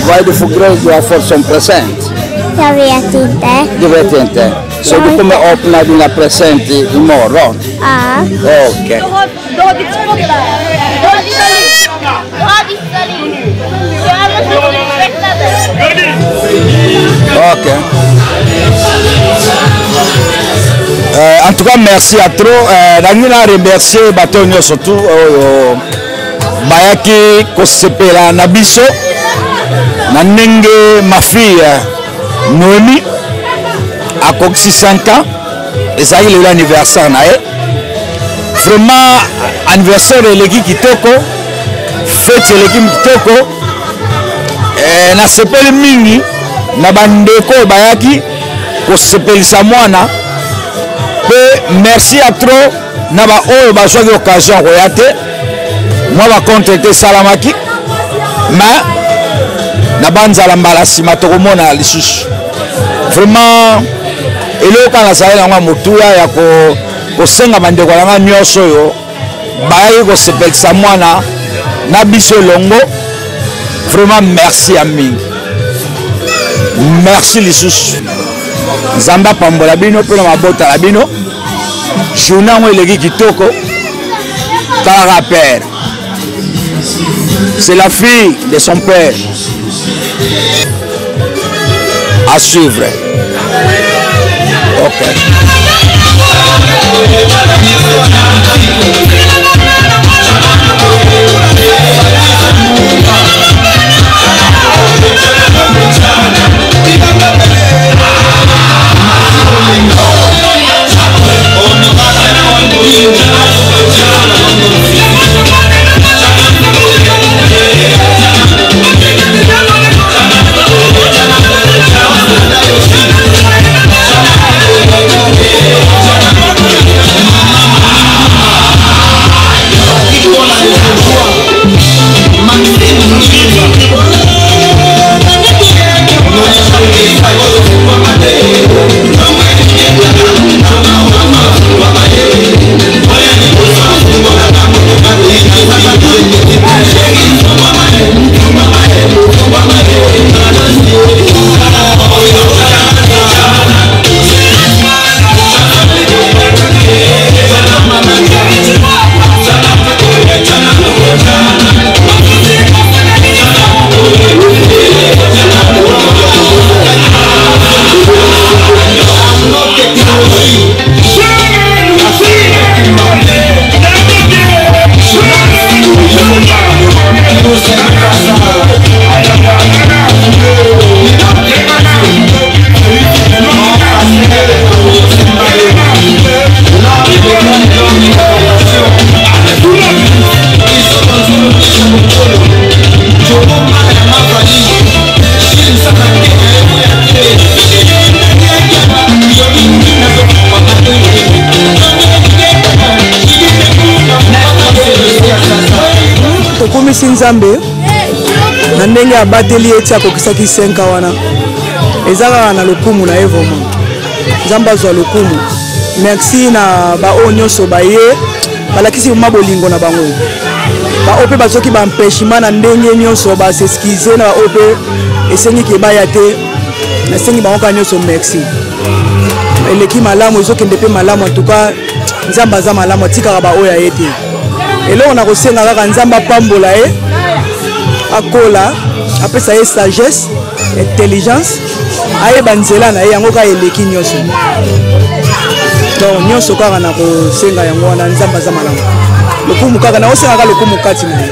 S: Vad är det för grej du har fått som present?
A: Jag vet inte.
S: Du vet inte? Så du kommer öppna dina presenter imorgon?
A: Ja.
S: Okej.
A: Du har ditt språk där. Du har ditt liv. Du har ditt liv. Du har
S: Ok. En tout cas, merci à trop. Je remercier Batonio surtout. Bayaki Kosepela Nabiso. Nanenge, ma fille Noémie, à Coxy 5 ans. Et ça, il est l'anniversaire. Vraiment, anniversaire de l'équipe Kitoko. Fête de l'équipe Kitoko. Na sepeli mingi na bandeko bayaki kosepelisa mwana pe merci à trop na ba oyo bazwaki occasion koya te mwa bacontre te esalamaki mais na banzala mbala nsima tokomona lisusu vraiment eloko nazali nango motuya ya kosenga bandeko nanga nyonso oyo bayaki kosepelisa mwana na biso elongo. Vraiment merci à mingi. Merci lisusu. Zamba pambola bino pe na mabota la bino. Jouna ngo eleki kitoko. Tara père. C'est la fille de son père. À suivre. OK.
T: tokomisi nzambe na ndenge abateli eti akokisaki 5 wana eza kaka na lokumu na ye vraiment nzambe azwa lokumu. Merci na baoyo nyonso baye balakisi ma bolingo na bango baoyo mpe bazoki bampeshima na ndenge nyonso baseskize na baoyo mpe esengi ke baya te nasengi bango kaka nyonso merci eleki malamu ezokende mpe malamu antuka nzambe aza malamu atikaka baoyo aye te eloko na kosenga kaka nzambe apambola ye akola apesa ye sagesse intelligence ayeba nzela na ye yango kaka eleki nyonso donc nyonso kaka na kosenga yango wana nzambe aza malamu lokumu kaka na kosenga kaka lokumu kati na ye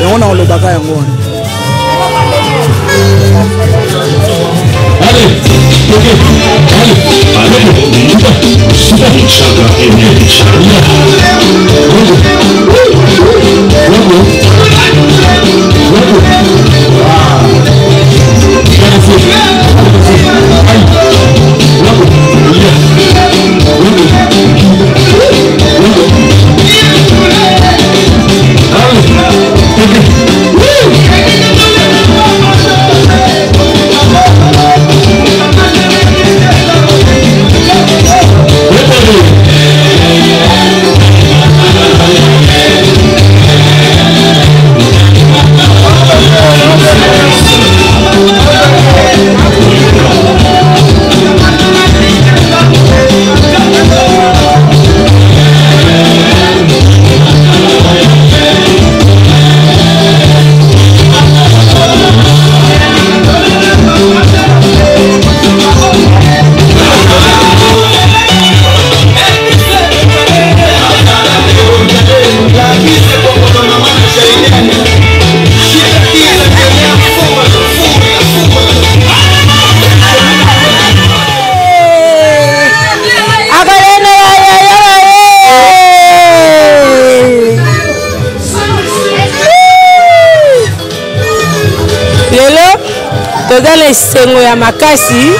T: yango na kolobaka yango wana
U: toza na esengo ya makasi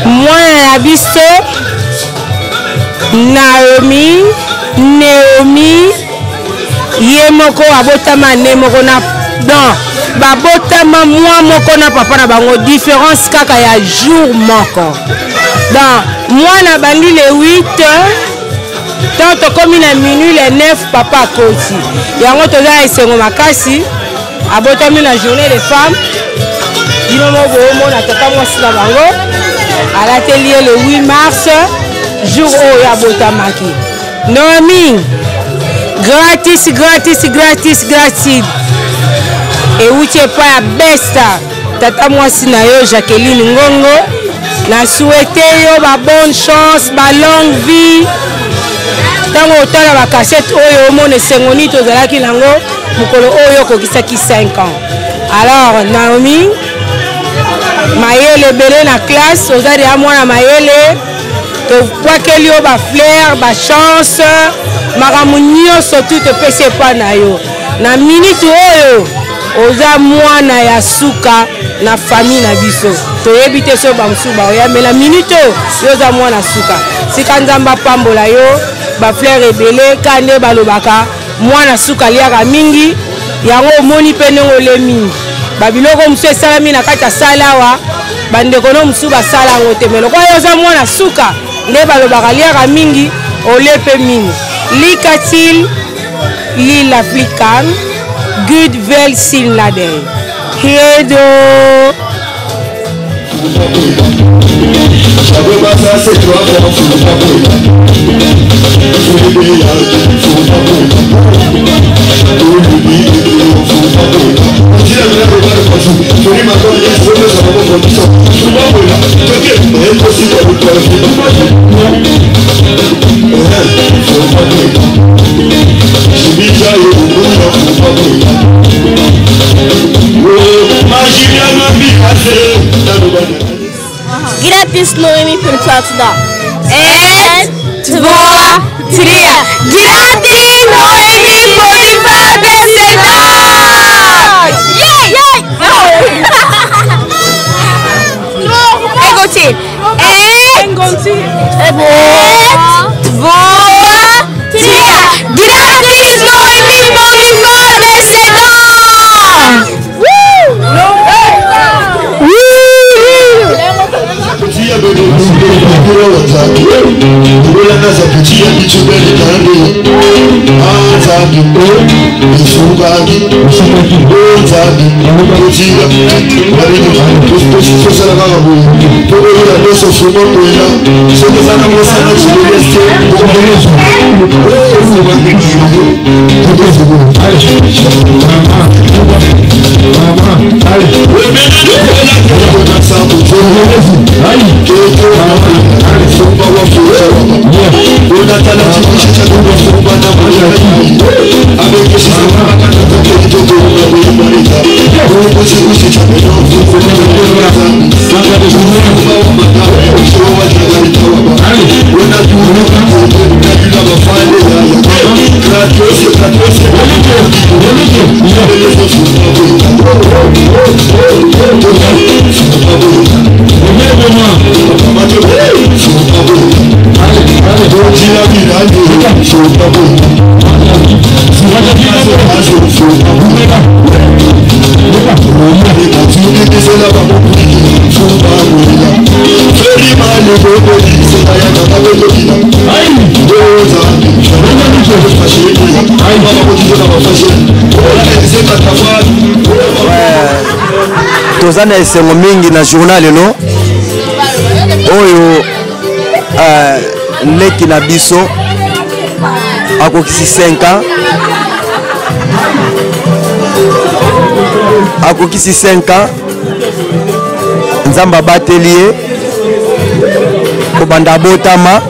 U: mwana na biso Naomi ye moko abotama ne moko na don babotama mwa moko na papa na bango différence kaka ya jour moko donc mwana bandi le 8 tant tokomi na minuit le 9 papa akoti yango toza na esengo makasi abotami na journée des femmes bino moko omona tata mwasi na bango alateli ye le 8 mars jour oyo abotamaki Naomi gratis euti epai ya besta tata mwasi na yo Jacqueline Ngongo na souhaite yo ba bonne chance ba longue vie ntango otala bakasete oyo omona esengo nini tozalaki nango mokolo oyo okokisaki 5 ans alors Naomi mayele ebele na classe ozali ya mwana mayele tobwakeli yo bafleur bachance makambo nyonso tu topesi epai na yo na minute oyo oza mwana ya suka na famille na biso toyebi te so bamosusu baoyambela minute oyo yo oza mwana suka sika nzambe apambola yo bafleur ebele ka nde balobaka mwana suka aliaka mingi yango omoni mpe ndenge ole mingi babiloko mosusu esalami na kati ya sala awa bandeko no mosusu basala yango te me lokola yo oza mwana suka nde balobaka aliaka mingi ole mpe mingi likatil lil african good vel sin lade hedo
A: Gratis Noemi Pentatda. 1, 2, 3. Gratis Noemi Boniface Beseda. Yay! Écoutez. 1, 2, 3. Gratis Noemi Boniface Beseda.
L: Woo!
O: Olanaza petit habituel d'année. Anzabi, Isungagi, Onzabi, Otira, Marino, tout ça là-bas, pour eux, la noce au fond de là, c'est que ça n'a pas ça, c'est le reste, pour les gens.
H: tozana esengo mingi na journal no oyo leki na biso akokisi 5 ans akokisi 5 ans nzamba abateli ye kobanda abotama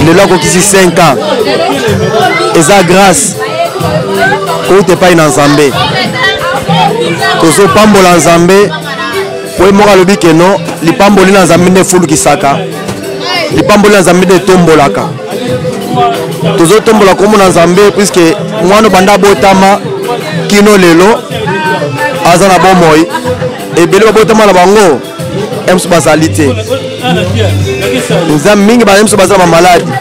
H: lelo akokisi 5 ans eza grâce outa epai na nzambe tozopambola nzambe po ye moko alobi keno lipamboli na nzambe nde efulukisaka lipamboli na nzambe nde etombolaka tozotombola kombo na nzambe puiske mwana banda abotama kino lelo aza na bomoi ebele babotama na bango emso bazali te nzambe mingi emso baza na bamaladi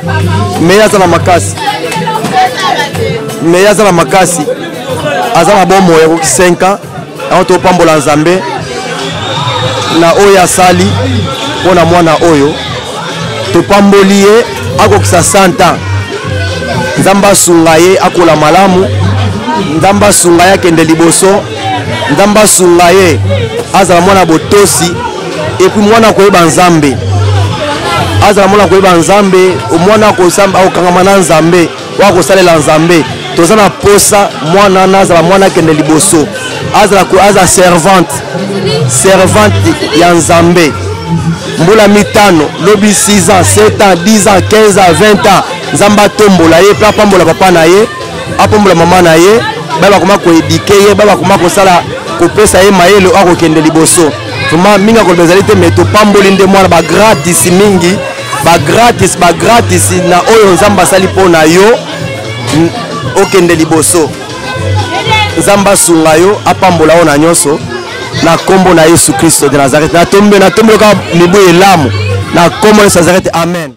H: me aza na makasi me aza na makasi aza na bomoi akoki 5 ans yango topambola nzambe na oyo asali mpona mwana oyo topamboli ye akokisa 100 ans nzambe asunga ye akola malamu nzambe asunga ye akende liboso nzambe asunga ye azala mwana botosi epui mwana akoyeba nzambe azala mwana akoyeba nzambe omwana akokangama na nzambe oyo akosalela nzambe toza na posa mwana wana azala mwana akende liboso aza servante ya nzambe mbula mitano lobi 6 ans 7 ans 10 ans 15 ans 20 ans nzambe atombola ye mpe apambola papa na ye apambola mama na ye baye bakoma koedike ye baye bakoma kosala kopesa ye mayele akokende liboso vraimen mingi akoloba ezali te me topamboli nde mwana bagratis mingi bagratis na oyo nzambe asali mpo na yo okende liboso nzambe asunga yo apambola yo na nyonso na kombo na Yesu Kristo de Nazareth natombe kaka mibu elamu na kombo na Yesu Nazareth amen.